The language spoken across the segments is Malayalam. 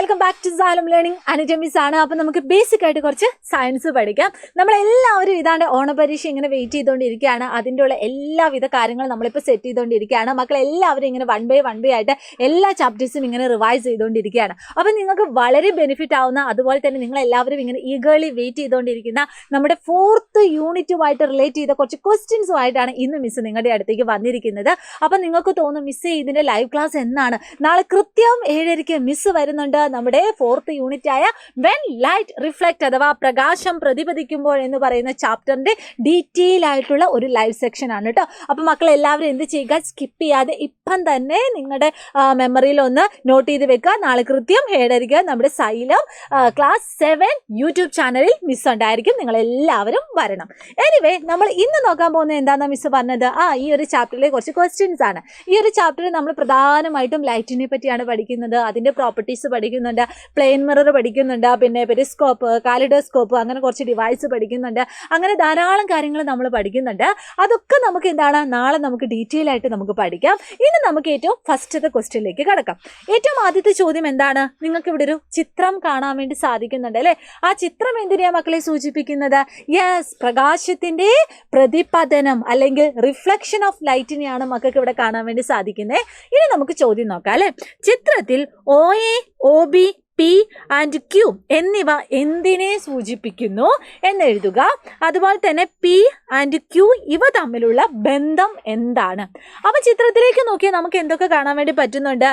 Welcome back to Salam learning. Anuja miss ആണ്. അപ്പം നമുക്ക് ബേസിക് ആയിട്ട് കുറച്ച് സയൻസ് പഠിക്കാം. നമ്മളെല്ലാവരും ഇതാണ്ട് ഓണപരീക്ഷ ഇങ്ങനെ വെയിറ്റ് ചെയ്തുകൊണ്ടിരിക്കുകയാണ്. അതിൻ്റെ ഉള്ള എല്ലാവിധ കാര്യങ്ങളും നമ്മളിപ്പോൾ സെറ്റ് ചെയ്തുകൊണ്ടിരിക്കുകയാണ്. മക്കളെല്ലാവരും ഇങ്ങനെ വൺ ബൈ ആയിട്ട് എല്ലാ ചാപ്റ്റേഴ്സും ഇങ്ങനെ റിവൈസ് ചെയ്തുകൊണ്ടിരിക്കുകയാണ്. അപ്പം നിങ്ങൾക്ക് വളരെ ബെനിഫിറ്റ് ആവുന്ന, അതുപോലെ തന്നെ നിങ്ങളെല്ലാവരും ഇങ്ങനെ ഈഗേർലി വെയിറ്റ് ചെയ്തുകൊണ്ടിരിക്കുന്ന നമ്മുടെ 4th യൂണിറ്റുമായിട്ട് റിലേറ്റ് ചെയ്ത കുറച്ച് ക്വസ്റ്റ്യൻസുമായിട്ടാണ് ഇന്ന് മിസ് നിങ്ങളുടെ അടുത്തേക്ക് വന്നിരിക്കുന്നത്. അപ്പം നിങ്ങൾക്ക് തോന്നും മിസ് ഇതിൻ്റെ ലൈവ് ക്ലാസ് എന്നാണ്? നാളെ കൃത്യം 7:30 മിസ് വരുന്നുണ്ട്. നമ്മുടെ 4th യൂണിറ്റ് ആയ വെൻ ലൈറ്റ് റിഫ്ലക്ട് അഥവാ പ്രകാശം പ്രതിപദിക്കുമ്പോൾ എന്ന് പറയുന്ന ചാപ്റ്ററിന്റെ ഡീറ്റെയിൽ ആയിട്ടുള്ള ഒരു ലൈവ് സെക്ഷൻ ആണ് കേട്ടോ. അപ്പം മക്കൾ എല്ലാവരും എന്ത് ചെയ്യുക, സ്കിപ്പ് ചെയ്യാതെ ഇപ്പം തന്നെ നിങ്ങളുടെ മെമ്മറിയിൽ ഒന്ന് നോട്ട് ചെയ്ത് വെക്കുക. നാളെ കൃത്യം 7:30 നമ്മുടെ സൈലം ക്ലാസ് 7 യൂട്യൂബ് ചാനലിൽ മിസ് ഉണ്ടായിരിക്കും. നിങ്ങളെല്ലാവരും വരണം. എനിവേ, നമ്മൾ ഇന്ന് നോക്കാൻ പോകുന്നത് എന്താണെന്ന് മിസ് പറഞ്ഞത്, ഈ ഒരു ചാപ്റ്ററിലെ കുറച്ച് ക്വസ്റ്റ്യൻസ് ആണ്. ഈ ഒരു ചാപ്റ്ററിൽ നമ്മൾ പ്രധാനമായിട്ടും ലൈറ്റിനെ പറ്റിയാണ് പഠിക്കുന്നത്. അതിൻ്റെ പ്രോപ്പർട്ടീസ് പഠിക്കുന്നുണ്ട്, പ്ലെയിൻ മിറർ പഠിക്കുന്നുണ്ട്, പിന്നെ പെരിസ്കോപ്പ്, കാലിഡോസ്കോപ്പ്, അങ്ങനെ കുറച്ച് ഡിവൈസ് പഠിക്കുന്നുണ്ട്. അങ്ങനെ ധാരാളം കാര്യങ്ങൾ നമ്മൾ പഠിക്കുന്നുണ്ട്. അതൊക്കെ നമുക്ക് എന്താണ്, നാളെ നമുക്ക് ഡീറ്റെയിൽ ആയിട്ട് നമുക്ക് പഠിക്കാം. ഇനി നമുക്ക് ഏറ്റവും ഫസ്റ്റത്തെ ക്വസ്റ്റ്യനിലേക്ക് കടക്കാം. ഏറ്റവും ആദ്യത്തെ ചോദ്യം എന്താണ്? നിങ്ങൾക്ക് ഇവിടെ ഒരു ചിത്രം കാണാൻ വേണ്ടി സാധിക്കുന്നുണ്ട് അല്ലേ? ആ ചിത്രം എന്തിനാ മക്കളെ സൂചിപ്പിക്കുന്നത്? യെസ്, പ്രകാശത്തിന്റെ പ്രതിപതനം അല്ലെങ്കിൽ റിഫ്ലക്ഷൻ ഓഫ് ലൈറ്റിനെയാണ് മക്കൾക്ക് ഇവിടെ കാണാൻ വേണ്ടി സാധിക്കുന്നത്. ഇനി നമുക്ക് ചോദ്യം നോക്കാം അല്ലേ? ചിത്രത്തിൽ OA, OB, P and Q എന്നിവ എന്തിനെ സൂചിപ്പിക്കുന്നു എന്നെഴുതുക. അതുപോലെ തന്നെ P ആൻഡ് Q ഇവ തമ്മിലുള്ള ബന്ധം എന്താണ്? അപ്പം ചിത്രത്തിലേക്ക് നോക്കിയാൽ നമുക്ക് എന്തൊക്കെ കാണാൻ വേണ്ടി പറ്റുന്നുണ്ട്?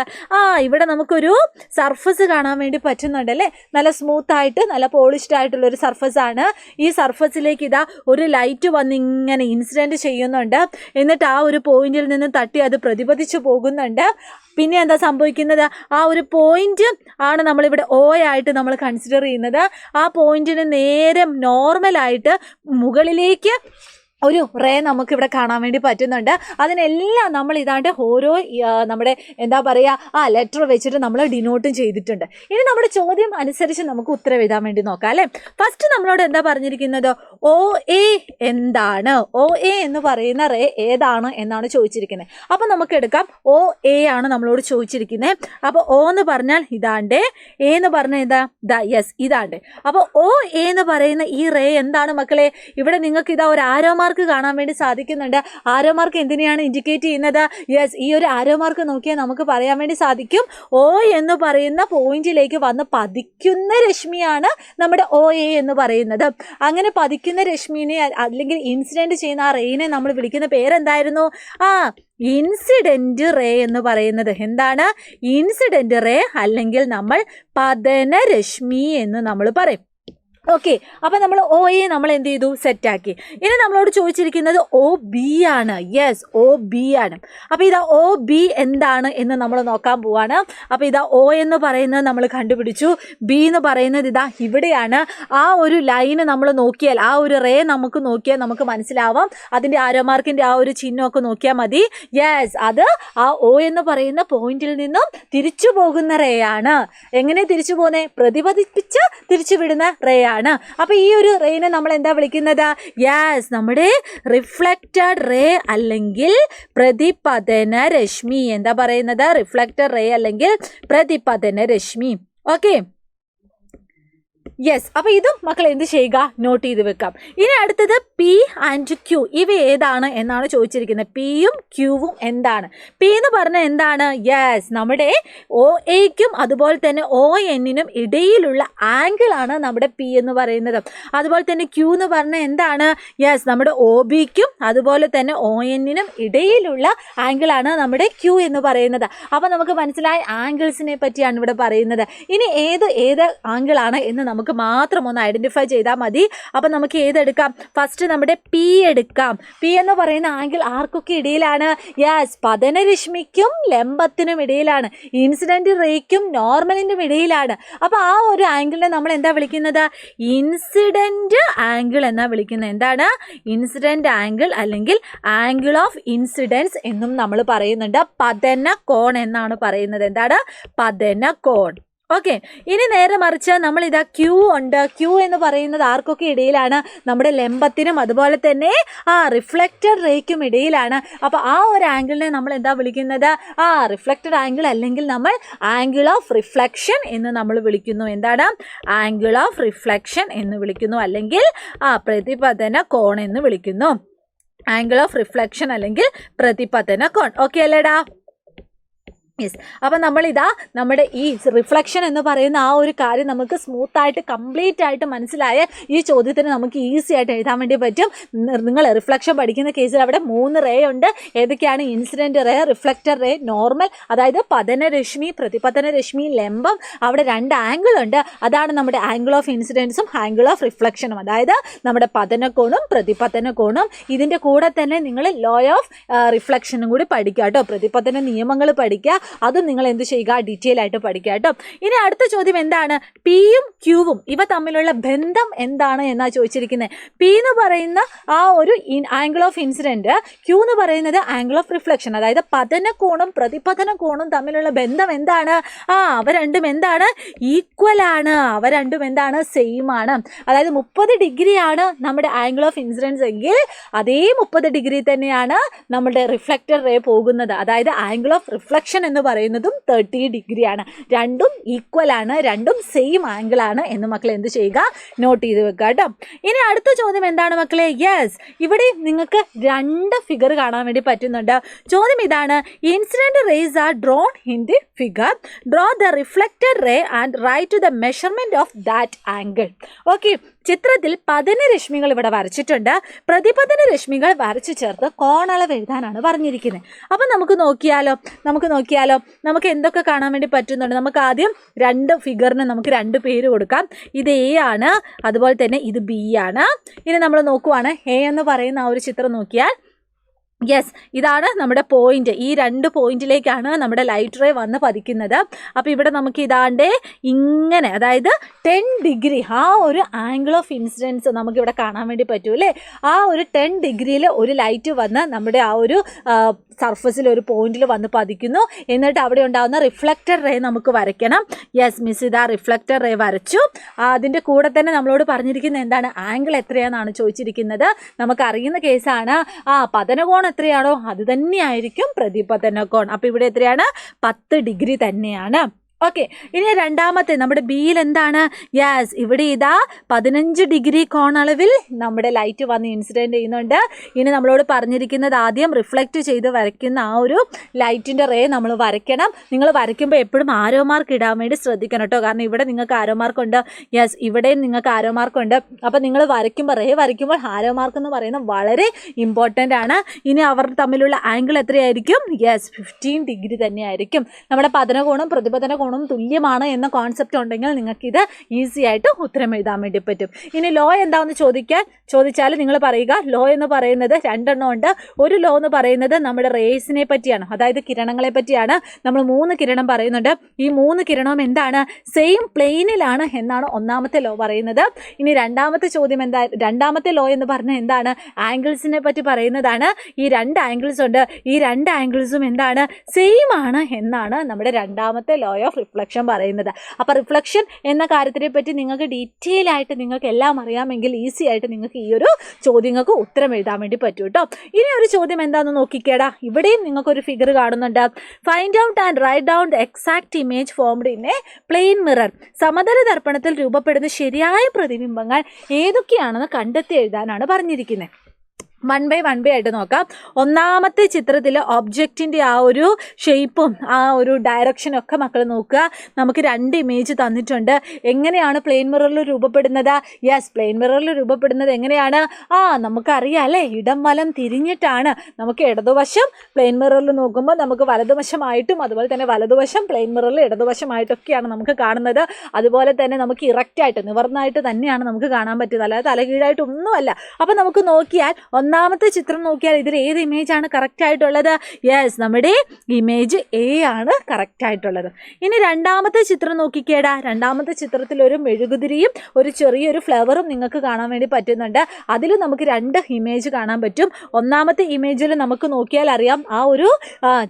ഇവിടെ നമുക്കൊരു സർഫസ് കാണാൻ വേണ്ടി പറ്റുന്നുണ്ട് അല്ലേ? നല്ല സ്മൂത്ത് ആയിട്ട് നല്ല പോളിഷ്ഡ് ആയിട്ടുള്ളൊരു സർഫസ് ആണ്. ഈ സർഫസിലേക്ക് ഇതാ ഒരു ലൈറ്റ് വന്ന് ഇങ്ങനെ ഇൻസിഡൻറ്റ് ചെയ്യുന്നുണ്ട്. എന്നിട്ട് ആ ഒരു പോയിന്റിൽ നിന്ന് തട്ടി അത് പ്രതിപദിച്ചു പോകുന്നുണ്ട്. പിന്നെ എന്താ സംഭവിക്കുന്നത്? ആ ഒരു പോയിന്റ് ആണ് നമ്മളിവിടെ O ആയിട്ട് നമ്മൾ കൺസിഡർ ചെയ്യുന്നത്. ആ പോയിന്റിന് നേരെ നോർമലായിട്ട് മുകളിലേക്ക് ഒരു റേ നമുക്കിവിടെ കാണാൻ വേണ്ടി പറ്റുന്നുണ്ട്. അതിനെല്ലാം നമ്മൾ ഇതാണ്ട് ഓരോ നമ്മുടെ എന്താ പറയുക ലെറ്റർ വെച്ചിട്ട് നമ്മൾ ഡിനോട്ടും ചെയ്തിട്ടുണ്ട്. ഇനി നമ്മുടെ ചോദ്യം അനുസരിച്ച് നമുക്ക് ഉത്തരം എഴുതാൻ വേണ്ടി നോക്കാം അല്ലേ? ഫസ്റ്റ് നമ്മളോട് എന്താ പറഞ്ഞിരിക്കുന്നത്? OA എന്താണ്? OA എന്ന് പറയുന്ന റേ ഏതാണ് എന്നാണ് ചോദിച്ചിരിക്കുന്നത്. അപ്പം നമുക്ക് എടുക്കാം. OA ആണ് നമ്മളോട് ചോദിച്ചിരിക്കുന്നത്. അപ്പോൾ O എന്ന് പറഞ്ഞാൽ ഇതാണ്ട്, A എന്ന് പറഞ്ഞാൽ ഇതാ യെസ് ഇതാണ്ട്. അപ്പോൾ OA എന്ന് പറയുന്ന ഈ റേ എന്താണ് മക്കളെ? ഇവിടെ നിങ്ങൾക്ക് ഇതാ ഒരു ആരോ മാർക്ക് കാണാൻ വേണ്ടി സാധിക്കുന്നുണ്ട്. ആരോ മാർക്ക് എന്തിനെയാണ് ഇൻഡിക്കേറ്റ് ചെയ്യുന്നത്? യെസ്, ഈ ഒരു ആരോ മാർക്ക് നോക്കിയാൽ നമുക്ക് പറയാൻ വേണ്ടി സാധിക്കും O എന്ന് പറയുന്ന പോയിന്റിലേക്ക് വന്ന് പതിക്കുന്ന രശ്മിയാണ് നമ്മുടെ OA എന്ന് പറയുന്നത്. അങ്ങനെ പതിക്കുന്ന രശ്മിനെ അല്ലെങ്കിൽ ഇൻസിഡന്റ് ചെയ്യുന്ന ആ റേനെ നമ്മൾ വിളിക്കുന്ന പേരെന്തായിരുന്നു? ഇൻസിഡന്റ് റേ എന്ന് പറയുന്നത്. എന്താണ്? ഇൻസിഡന്റ് റേ അല്ലെങ്കിൽ നമ്മൾ പതനരശ്മി എന്ന് നമ്മൾ പറയും. ഓക്കെ, അപ്പം നമ്മൾ OA നമ്മൾ എന്ത് ചെയ്തു? സെറ്റാക്കി. ഇനി നമ്മളോട് ചോദിച്ചിരിക്കുന്നത് OB ആണ്. യെസ്, OB ആണ്. അപ്പോൾ ഇതാ OB എന്താണ് എന്ന് നമ്മൾ നോക്കാൻ പോവാണ്. അപ്പോൾ ഇതാ O എന്ന് പറയുന്നത് നമ്മൾ കണ്ടുപിടിച്ചു. B എന്ന് പറയുന്നത് ഇതാ ഇവിടെയാണ്. ആ ഒരു ലൈന് നമ്മൾ നോക്കിയാൽ, ആ ഒരു റേ നമുക്ക് നോക്കിയാൽ നമുക്ക് മനസ്സിലാവാം. അതിൻ്റെ ആരോ മാർക്കിൻ്റെ ആ ഒരു ചിഹ്നമൊക്കെ നോക്കിയാൽ മതി. യെസ്, അത് ആ O എന്ന് പറയുന്ന പോയിന്റിൽ നിന്നും തിരിച്ചു പോകുന്ന റേ ആണ്. എങ്ങനെ തിരിച്ചു പോകുന്നത്? പ്രതിപദിപ്പിച്ച് തിരിച്ചു വിടുന്ന റേ ആണ്. അപ്പൊ ഈ ഒരു റേനെ നമ്മൾ എന്താ വിളിക്കുന്നത്? യെസ്, നമ്മുടെ റിഫ്ലക്റ്റഡ് റേ അല്ലെങ്കിൽ പ്രതിപതന രശ്മി. എന്താ പറയുന്നത്? റിഫ്ലക്റ്റഡ് റേ അല്ലെങ്കിൽ പ്രതിപതന രശ്മി. Okay, yes. അപ്പോൾ ഇതും മക്കൾ എന്ത് ചെയ്യുക? നോട്ട് ചെയ്ത് വെക്കാം. ഇനി അടുത്തത് P ആൻഡ് Q ഇവ ഏതാണ് എന്നാണ് ചോദിച്ചിരിക്കുന്നത്. Pയും Qവും എന്താണ്? P എന്ന് പറഞ്ഞാൽ എന്താണ്? യെസ്, നമ്മുടെ OAയ്ക്കും അതുപോലെ തന്നെ ONനും ഇടയിലുള്ള ആംഗിൾ ആണ് നമ്മുടെ P എന്ന് പറയുന്നത്. അതുപോലെ തന്നെ Q എന്ന് പറഞ്ഞാൽ എന്താണ്? യെസ്, നമ്മുടെ OBയ്ക്കും അതുപോലെ തന്നെ ONനും ഇടയിലുള്ള ആംഗിൾ ആണ് നമ്മുടെ Q എന്ന് പറയുന്നത്. അപ്പോൾ നമുക്ക് മനസ്സിലായ ആംഗിൾസിനെ പറ്റിയാണ് ഇവിടെ പറയുന്നത്. ഇനി ഏത് ആംഗിൾ ആണ് എന്ന് നമുക്ക് മാത്രം ഒന്ന് ഐഡന്റിഫൈ ചെയ്താൽ മതി. അപ്പം നമുക്ക് ഏതെടുക്കാം? ഫസ്റ്റ് നമ്മുടെ P എടുക്കാം. P എന്ന് പറയുന്ന ആംഗിൾ ആർക്കൊക്കെ ഇടയിലാണ്? യെസ്, പതനരശ്മിക്കും ലംബത്തിനും ഇടയിലാണ്. ഇൻസിഡന്റ് റേക്കും നോർമലിനും ഇടയിലാണ്. അപ്പോൾ ആ ഒരു ആംഗിളിനെ നമ്മൾ എന്താ വിളിക്കുന്നത്? ഇൻസിഡന്റ് ആംഗിൾ എന്നാ വിളിക്കുന്നത്. എന്താണ്? ഇൻസിഡന്റ് ആംഗിൾ അല്ലെങ്കിൽ ആംഗിൾ ഓഫ് ഇൻസിഡൻസ് എന്നും നമ്മൾ പറയുന്നുണ്ട്. പതന കോൺ എന്നാണ് പറയുന്നത്. എന്താണ്? പതന കോൺ. ഓക്കെ, ഇനി നേരെ മറിച്ച് നമ്മൾ ഇതാ ക്യൂ ഉണ്ട്. ക്യൂ എന്ന് പറയുന്നത് ആർക്കൊക്കെ ഇടയിലാണ്? നമ്മുടെ ലംബത്തിനും അതുപോലെ തന്നെ റിഫ്ലക്റ്റഡ് റേക്കും ഇടയിലാണ്. അപ്പോൾ ആ ഒരു ആംഗിളിനെ നമ്മൾ എന്താ വിളിക്കുന്നത്? റിഫ്ലക്റ്റഡ് ആംഗിൾ, അല്ലെങ്കിൽ നമ്മൾ ആംഗിൾ ഓഫ് റിഫ്ലക്ഷൻ എന്ന് നമ്മൾ വിളിക്കുന്നു. എന്താണ്? ആംഗിൾ ഓഫ് റിഫ്ലക്ഷൻ എന്ന് വിളിക്കുന്നു, അല്ലെങ്കിൽ പ്രതിപതന കോൺ എന്ന് വിളിക്കുന്നു. ആംഗിൾ ഓഫ് റിഫ്ലക്ഷൻ അല്ലെങ്കിൽ പ്രതിപതന കോൺ. ഓക്കെ അല്ലേടാ? യെസ്. അപ്പം നമ്മളിതാ നമ്മുടെ ഈ റിഫ്ലക്ഷൻ എന്ന് പറയുന്ന ആ ഒരു കാര്യം നമുക്ക് സ്മൂത്തായിട്ട് കംപ്ലീറ്റ് ആയിട്ട് മനസ്സിലായ ഈ ചോദ്യത്തിന് നമുക്ക് ഈസി ആയിട്ട് എഴുതാൻ വേണ്ടി പറ്റും. നിങ്ങൾ റിഫ്ലക്ഷൻ പഠിക്കുന്ന കേസിൽ അവിടെ 3 റേ ഉണ്ട്. ഏതൊക്കെയാണ്? Incident ray, reflector ray, normal, അതായത് പതനരശ്മി, പ്രതിപതന രശ്മി, ലംബം. അവിടെ 2 ആംഗിൾ ഉണ്ട്. അതാണ് നമ്മുടെ ആംഗിൾ ഓഫ് ഇൻസിഡൻസും ആംഗിൾ ഓഫ് റിഫ്ലക്ഷനും, അതായത് നമ്മുടെ പതനകോണും പ്രതിപതന കോണും. ഇതിൻ്റെ കൂടെ തന്നെ നിങ്ങൾ ലോ ഓഫ് റിഫ്ലക്ഷനും കൂടി പഠിക്കുക കേട്ടോ. പ്രതിപതന നിയമങ്ങൾ പഠിക്കുക. അതും നിങ്ങൾ എന്ത് ചെയ്യുക? ഡീറ്റെയിൽ ആയിട്ട് പഠിക്കുക കേട്ടോ. ഇനി അടുത്ത ചോദ്യം എന്താണ്? പിയും ക്യൂവും ഇവ തമ്മിലുള്ള ബന്ധം എന്താണ് എന്നാണ് ചോദിച്ചിരിക്കുന്നത്. പി എന്ന് പറയുന്ന ആ ഒരു ആംഗിൾ ഓഫ് ഇൻസിഡൻറ്റ്, ക്യൂ എന്ന് പറയുന്നത് ആംഗിൾ ഓഫ് റിഫ്ലക്ഷൻ, അതായത് പതന കോണും പ്രതിപതന കോണും തമ്മിലുള്ള ബന്ധം എന്താണ്? അവ രണ്ടും എന്താണ്? ഈക്വൽ ആണ്. അവ രണ്ടും എന്താണ്? സെയിം ആണ്. അതായത് 30 ഡിഗ്രിയാണ് നമ്മുടെ ആംഗിൾ ഓഫ് ഇൻസിഡൻസ് എങ്കിൽ അതേ 30 ഡിഗ്രി തന്നെയാണ് നമ്മുടെ റിഫ്ലക്റ്റർ റേ പോകുന്നത്. അതായത് ആംഗിൾ ഓഫ് റിഫ്ലക്ഷൻ എന്ന് പറയുന്നതും 30 ഡിഗ്രിയാണ്. രണ്ടും ഈക്വൽ ആണ്, രണ്ടും സെയിം ആംഗിൾ ആണ് എന്ന് മക്കൾ എന്ത് ചെയ്യുക? നോട്ട് ചെയ്ത് വെക്കുക കേട്ടോ. ഇനി അടുത്ത ചോദ്യം എന്താണ് മക്കളെ? യെസ്, ഇവിടെ നിങ്ങൾക്ക് 2 ഫിഗർ കാണാൻ വേണ്ടി പറ്റുന്നുണ്ട്. ചോദ്യം ഇതാണ്: incident rays are drawn in the figure. Draw the reflected ray and write the measurement of that angle. Okay, ചിത്രത്തിൽ പതനരശ്മികൾ ഇവിടെ വരച്ചിട്ടുണ്ട്. പ്രതിപതന രശ്മികൾ വരച്ചു ചേർത്ത് കോണളവ് എഴുതാനാണ് പറഞ്ഞിരിക്കുന്നത്. അപ്പം നമുക്ക് നോക്കിയാലോ? നമുക്ക് എന്തൊക്കെ കാണാൻ വേണ്ടി പറ്റുന്നുണ്ട്? നമുക്ക് ആദ്യം 2 ഫിഗറിന് നമുക്ക് 2 പേര് കൊടുക്കാം. ഇത് എ ആണ്, അതുപോലെ തന്നെ ഇത് ബി ആണ്. ഇനി നമ്മൾ നോക്കുവാണ്, എ എന്ന് പറയുന്ന ആ ഒരു ചിത്രം നോക്കിയാൽ യെസ്, ഇതാണ് നമ്മുടെ പോയിന്റ്. ഈ 2 പോയിന്റിലേക്കാണ് നമ്മുടെ ലൈറ്റ് റേ വന്ന് പതിക്കുന്നത്. അപ്പോൾ ഇവിടെ നമുക്ക് ഇതാണ്ട് ഇങ്ങനെ, അതായത് 10 ഡിഗ്രി ആ ഒരു ആംഗിൾ ഓഫ് ഇൻസിഡൻസ് നമുക്കിവിടെ കാണാൻ വേണ്ടി പറ്റും അല്ലേ? ആ ഒരു 10 ഡിഗ്രിയിൽ ഒരു ലൈറ്റ് വന്ന് നമ്മുടെ ആ ഒരു സർഫസിൽ ഒരു പോയിന്റിൽ വന്ന് പതിക്കുന്നു. എന്നിട്ട് അവിടെ ഉണ്ടാകുന്ന റിഫ്ലക്റ്റർ റേ നമുക്ക് വരയ്ക്കണം. യെസ് മിസ്, ഇതാ റിഫ്ലക്റ്റർ റേ വരച്ചു. അതിൻ്റെ കൂടെ തന്നെ നമ്മളോട് പറഞ്ഞിരിക്കുന്നത് എന്താണ്? ആംഗിൾ എത്രയാണെന്നാണ് ചോദിച്ചിരിക്കുന്നത്. നമുക്കറിയുന്ന കേസാണ്. പതനകോൺ എത്രയാണോ അത് തന്നെയായിരിക്കും പ്രതിപതന കോൺ. അപ്പോൾ ഇവിടെ എത്രയാണ്? 10 ഡിഗ്രി തന്നെയാണ്. ഓക്കെ, ഇനി രണ്ടാമത്തെ നമ്മുടെ ബിയിൽ എന്താണ്? യെസ്, ഇവിടെ ഇതാ 15 ഡിഗ്രി കോണളവിൽ നമ്മുടെ ലൈറ്റ് വന്ന് ഇൻസിഡൻറ്റ് ചെയ്യുന്നുണ്ട്. ഇനി നമ്മളോട് പറഞ്ഞിരിക്കുന്നത് ആദ്യം റിഫ്ലക്റ്റ് ചെയ്ത് വരയ്ക്കുന്ന ആ ഒരു ലൈറ്റിൻ്റെ റേ നമ്മൾ വരയ്ക്കണം. നിങ്ങൾ വരയ്ക്കുമ്പോൾ എപ്പോഴും ആരോ മാർക്ക് ഇടാൻ വേണ്ടി ശ്രദ്ധിക്കണം കേട്ടോ. കാരണം ഇവിടെ നിങ്ങൾക്ക് ആരോ മാർക്കുണ്ട്. യെസ്, ഇവിടെയും നിങ്ങൾക്ക് ആരോ മാർക്കുണ്ട്. അപ്പോൾ നിങ്ങൾ വരയ്ക്കുമ്പോൾ റേ വരയ്ക്കുമ്പോൾ ആരോ മാർക്ക് എന്ന് പറയുന്നത് വളരെ ഇമ്പോർട്ടൻ്റ് ആണ്. ഇനി അവർ തമ്മിലുള്ള ആംഗിൾ എത്രയായിരിക്കും? യെസ്, 15 ഡിഗ്രി തന്നെയായിരിക്കും. നമ്മുടെ പതനകോണും പ്രതിപതന കോണും തുല്യമാണ് എന്ന കോൺസെപ്റ്റ് ഉണ്ടെങ്കിൽ നിങ്ങൾക്കിത് ഈസി ആയിട്ട് ഉത്തരം എഴുതാൻ വേണ്ടി പറ്റും. ഇനി ലോ എന്താണെന്ന് ചോദിച്ചാൽ നിങ്ങൾ പറയുക. ലോ എന്ന് പറയുന്നത് 2 എണ്ണം ഉണ്ട്. ഒരു ലോ എന്ന് പറയുന്നത് നമ്മുടെ റേസിനെ പറ്റിയാണ്, അതായത് കിരണങ്ങളെ പറ്റിയാണ്. നമ്മൾ 3 കിരണം പറയുന്നുണ്ട്. ഈ 3 കിരണവും എന്താണ്? സെയിം പ്ലെയിനിലാണ് എന്നാണ് ഒന്നാമത്തെ ലോ പറയുന്നത്. ഇനി രണ്ടാമത്തെ ലോ എന്ന് പറഞ്ഞാൽ എന്താണ്? ആംഗിൾസിനെ പറ്റി പറയുന്നതാണ്. ഈ 2 ആംഗിൾസ് ഉണ്ട്. ഈ 2 ആംഗിൾസും എന്താണ്? സെയിം ആണ് എന്നാണ് നമ്മുടെ രണ്ടാമത്തെ ലോ ഓഫ് റിഫ്ലക്ഷൻ പറയുന്നത്. അപ്പോൾ റിഫ്ലക്ഷൻ എന്ന കാര്യത്തിനെ പറ്റി നിങ്ങൾക്ക് ഡീറ്റെയിൽ ആയിട്ട് നിങ്ങൾക്ക് എല്ലാം അറിയാമെങ്കിൽ ഈസി ആയിട്ട് നിങ്ങൾക്ക് ഈ ഒരു ചോദ്യങ്ങൾക്ക് ഉത്തരം എഴുതാൻ വേണ്ടി പറ്റും കേട്ടോ. ഇനി ഒരു ചോദ്യം എന്താണെന്ന് നോക്കിക്കേടാ. ഇവിടെയും നിങ്ങൾക്കൊരു ഫിഗർ കാണുന്നുണ്ട്. Find out and write down the exact image formed in a plane mirror. സമതല ദർപ്പണത്തിൽ രൂപപ്പെടുന്ന ശരിയായ പ്രതിബിംബങ്ങൾ ഏതൊക്കെയാണെന്ന് കണ്ടെത്തി എഴുതാനാണ് പറഞ്ഞിരിക്കുന്നത്. 1 by 1 ആയിട്ട് നോക്കാം. ഒന്നാമത്തെ ചിത്രത്തിൽ ഒബ്ജക്റ്റിൻ്റെ ആ ഒരു ഷേപ്പും ആ ഒരു ഡയറക്ഷനും ഒക്കെ മക്കൾ നോക്കുക. നമുക്ക് 2 ഇമേജ് തന്നിട്ടുണ്ട്. എങ്ങനെയാണ് പ്ലെയിൻ മിററിൽ രൂപപ്പെടുന്നത്? യെസ്, പ്ലെയിൻ മിററിൽ രൂപപ്പെടുന്നത് എങ്ങനെയാണ്? നമുക്കറിയാം അല്ലേ, ഇടം വലം തിരിഞ്ഞിട്ടാണ്. നമുക്ക് ഇടതുവശം പ്ലെയിൻ മിററിൽ നോക്കുമ്പോൾ നമുക്ക് വലതുവശമായിട്ടും അതുപോലെ തന്നെ വലതുവശം പ്ലെയിൻ മിററിൽ ഇടതുവശമായിട്ടൊക്കെയാണ് നമുക്ക് കാണുന്നത്. അതുപോലെ തന്നെ നമുക്ക് ഇറക്റ്റായിട്ട് നിവർന്നായിട്ട് തന്നെയാണ് നമുക്ക് കാണാൻ പറ്റുന്നത്, അല്ലാതെ തലകീഴായിട്ടൊന്നുമല്ല. അപ്പോൾ നമുക്ക് നോക്കിയാൽ ഒന്നാമത്തെ ചിത്രം നോക്കിയാൽ ഇതിൽ ഏത് ഇമേജ് ആണ് കറക്റ്റ് ആയിട്ടുള്ളത്? യെസ്, നമ്മുടെ ഇമേജ് എ ആണ് കറക്റ്റ് ആയിട്ടുള്ളത്. ഇനി രണ്ടാമത്തെ ചിത്രം നോക്കിക്കേടാ. രണ്ടാമത്തെ ചിത്രത്തിൽ ഒരു മെഴുകുതിരിയും ഒരു ചെറിയൊരു ഫ്ലവറും നിങ്ങൾക്ക് കാണാൻ വേണ്ടി പറ്റുന്നുണ്ട്. അതിൽ നമുക്ക് രണ്ട് ഇമേജ് കാണാൻ പറ്റും. ഒന്നാമത്തെ ഇമേജിൽ നമുക്ക് നോക്കിയാൽ അറിയാം ആ ഒരു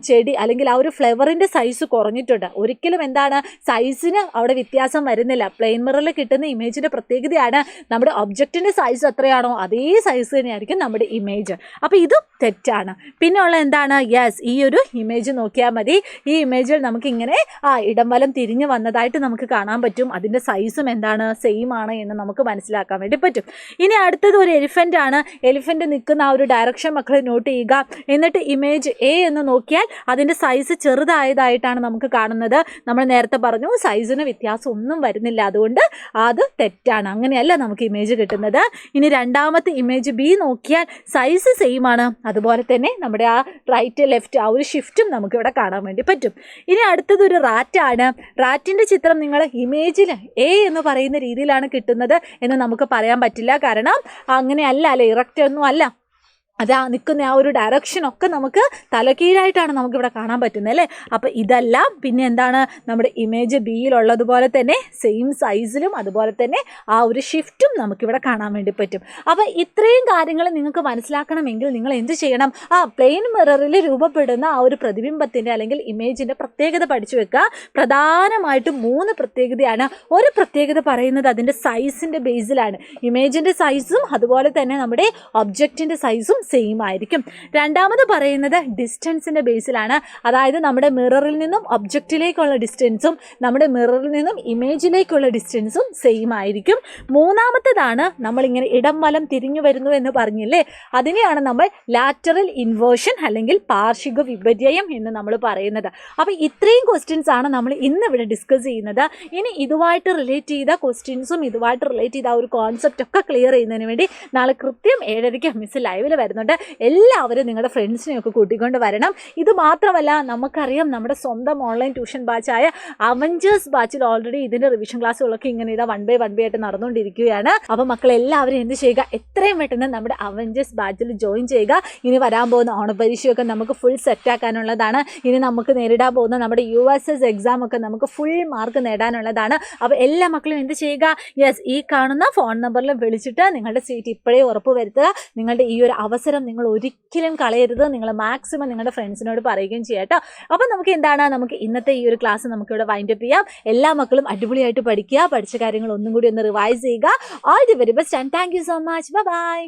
ചെടി അല്ലെങ്കിൽ ആ ഒരു ഫ്ലവറിൻ്റെ സൈസ് കുറഞ്ഞിട്ടുണ്ട്. ഒരിക്കലും എന്താണ് സൈസിന് അവിടെ വ്യത്യാസം വരുന്നില്ല. പ്ലെയിൻ മിററിൽ കിട്ടുന്ന ഇമേജിൻ്റെ പ്രത്യേകതയാണ് നമ്മുടെ ഒബ്ജക്റ്റിൻ്റെ സൈസ് എത്രയാണോ അതേ സൈസ് തന്നെയായിരിക്കും നമ്മുടെ ഇമേജ്. അപ്പോൾ ഇതും തെറ്റാണ്. പിന്നെ ഉള്ള എന്താണ്? യെസ്, ഈ ഒരു ഇമേജ് നോക്കിയാൽ മതി. ഈ ഇമേജിൽ നമുക്കിങ്ങനെ ഇടം വലം തിരിഞ്ഞ് വന്നതായിട്ട് നമുക്ക് കാണാൻ പറ്റും. അതിൻ്റെ സൈസും എന്താണ്? സെയിം ആണ് എന്ന് നമുക്ക് മനസ്സിലാക്കാൻ വേണ്ടി പറ്റും. ഇനി അടുത്തത് ഒരു എലിഫൻ്റ് ആണ്. എലിഫൻ്റ് നിൽക്കുന്ന ആ ഒരു ഡയറക്ഷൻ മക്കൾ നോട്ട് ചെയ്യുക. എന്നിട്ട് ഇമേജ് എ എന്ന് നോക്കിയാൽ അതിൻ്റെ സൈസ് ചെറുതായതായിട്ടാണ് നമുക്ക് കാണുന്നത്. നമ്മൾ നേരത്തെ പറഞ്ഞു സൈസിന് വ്യത്യാസം ഒന്നും വരുന്നില്ല, അതുകൊണ്ട് അത് തെറ്റാണ്. അങ്ങനെയല്ല നമുക്ക് ഇമേജ് കിട്ടുന്നത്. ഇനി രണ്ടാമത്തെ ഇമേജ് ബി നോക്കിയാൽ സൈസ് സെയിം ആണ്. അതുപോലെ തന്നെ നമ്മുടെ ആ റൈറ്റ് ലെഫ്റ്റ് ആ ഒരു ഷിഫ്റ്റും നമുക്കിവിടെ കാണാൻ വേണ്ടി പറ്റും. ഇനി അടുത്തത് ഒരു റാറ്റാണ്. റാറ്റിൻ്റെ ചിത്രം നിങ്ങൾ ഇമേജിൽ എ എന്ന് പറയുന്ന രീതിയിലാണ് കിട്ടുന്നത് എന്ന് നമുക്ക് പറയാൻ പറ്റില്ല. കാരണം അങ്ങനെയല്ല, അല്ലേ, ഇറക്റ്റ് ഒന്നും അല്ല. അത് നിൽക്കുന്ന ആ ഒരു ഡയറക്ഷനൊക്കെ നമുക്ക് തലകീഴായിട്ടാണ് നമുക്കിവിടെ കാണാൻ പറ്റുന്നത്, അല്ലേ. അപ്പോൾ ഇതെല്ലാം പിന്നെ എന്താണ് നമ്മുടെ ഇമേജ് ബിയിലുള്ളതുപോലെ തന്നെ സെയിം സൈസിലും അതുപോലെ തന്നെ ആ ഒരു ഷിഫ്റ്റും നമുക്കിവിടെ കാണാൻ വേണ്ടി പറ്റും. അപ്പോൾ ഇത്രയും കാര്യങ്ങൾ നിങ്ങൾക്ക് മനസ്സിലാക്കണമെങ്കിൽ നിങ്ങൾ എന്ത് ചെയ്യണം? പ്ലെയിൻ മിററിൽ രൂപപ്പെടുന്ന ആ ഒരു പ്രതിബിംബത്തിൻ്റെ അല്ലെങ്കിൽ ഇമേജിൻ്റെ പ്രത്യേകത പഠിച്ചു വെക്കുക. പ്രധാനമായിട്ടും 3 പ്രത്യേകതയാണ്. ഒരു പ്രത്യേകത പറയുന്നത് അതിൻ്റെ സൈസിൻ്റെ ബേസിലാണ്. ഇമേജിൻ്റെ സൈസും അതുപോലെ തന്നെ നമ്മുടെ ഒബ്ജക്റ്റിൻ്റെ സൈസും സെയിം ആയിരിക്കും. രണ്ടാമത് പറയുന്നത് ഡിസ്റ്റൻസിൻ്റെ ബേസിലാണ്. അതായത് നമ്മുടെ മിററിൽ നിന്നും ഒബ്ജക്റ്റിലേക്കുള്ള ഡിസ്റ്റൻസും നമ്മുടെ മിററിൽ നിന്നും ഇമേജിലേക്കുള്ള ഡിസ്റ്റൻസും സെയിം ആയിരിക്കും. മൂന്നാമത്തേതാണ് നമ്മളിങ്ങനെ ഇടം വലം തിരിഞ്ഞു വരുന്നു എന്ന് പറഞ്ഞില്ലേ, അതിനെയാണ് നമ്മൾ ലാറ്ററൽ ഇൻവേർഷൻ അല്ലെങ്കിൽ പാർഷിക വിപര്യം എന്ന് നമ്മൾ പറയുന്നത്. അപ്പോൾ ഇത്രയും ക്വസ്റ്റ്യൻസ് ആണ് നമ്മൾ ഇന്ന് ഇവിടെ ഡിസ്കസ് ചെയ്യുന്നത്. ഇനി ഇതുമായിട്ട് റിലേറ്റ് ചെയ്ത ക്വസ്റ്റ്യൻസും ഇതുമായിട്ട് റിലേറ്റ് ചെയ്ത ആ ഒരു കോൺസെപ്റ്റ് ഒക്കെ ക്ലിയർ ചെയ്യുന്നതിന് വേണ്ടി നാളെ കൃത്യം 7:30 മിസ് ലൈവിൽ വരുന്നുണ്ട്. എല്ലാവരും നിങ്ങളുടെ ഫ്രണ്ട്സിനെയൊക്കെ കൂട്ടിക്കൊണ്ട് വരണം. ഇത് മാത്രമല്ല, നമുക്കറിയാം നമ്മുടെ സ്വന്തം ഓൺലൈൻ ട്യൂഷൻ ബാച്ചായ അവഞ്ചേഴ്സ് ബാച്ചിൽ ഓൾറെഡി ഇതിൻ്റെ റിവിഷൻ ക്ലാസ്സുകളൊക്കെ ഇങ്ങനെ ഇതാ 1 by 1 ആയിട്ട് നടന്നുകൊണ്ടിരിക്കുകയാണ്. അപ്പോൾ മക്കളെല്ലാവരും എന്ത് ചെയ്യുക? എത്രയും പെട്ടെന്ന് നമ്മുടെ അവഞ്ചേഴ്സ് ബാച്ചിൽ ജോയിൻ ചെയ്യുക. ഇനി വരാൻ പോകുന്ന ഓണപരീക്ഷയൊക്കെ നമുക്ക് ഫുൾ സെറ്റാക്കാനുള്ളതാണ്. ഇനി നമുക്ക് നേരിടാൻ പോകുന്ന നമ്മുടെ USS എക്സാം ഒക്കെ നമുക്ക് ഫുൾ മാർക്ക് നേടാനുള്ളതാണ്. അപ്പോൾ എല്ലാ മക്കളും എന്ത് ചെയ്യുക? യെസ്, ഈ കാണുന്ന ഫോൺ നമ്പറിൽ വിളിച്ചിട്ട് നിങ്ങളുടെ സീറ്റ് ഇപ്പോഴേ ഉറപ്പ് വരുത്തുക. നിങ്ങളുടെ ഈ ഒരു അവസരം നിങ്ങൾ ഒരിക്കലും കളയരുത്. നിങ്ങൾ മാക്സിമം നിങ്ങളുടെ ഫ്രണ്ട്സിനോട് പറയുകയും ചെയ്യാട്ടോ. അപ്പോൾ നമുക്ക് എന്താണ്, നമുക്ക് ഇന്നത്തെ ഈ ഒരു ക്ലാസ് നമുക്കിവിടെ വൈൻഡ് അപ്പ് ചെയ്യാം. എല്ലാ മക്കളും അടിപൊളിയായിട്ട് പഠിക്കുക. പഠിച്ച കാര്യങ്ങൾ ഒന്നും കൂടി ഒന്ന് റിവൈസ് ചെയ്യുക. All the very best and thank you so much. Bye bye.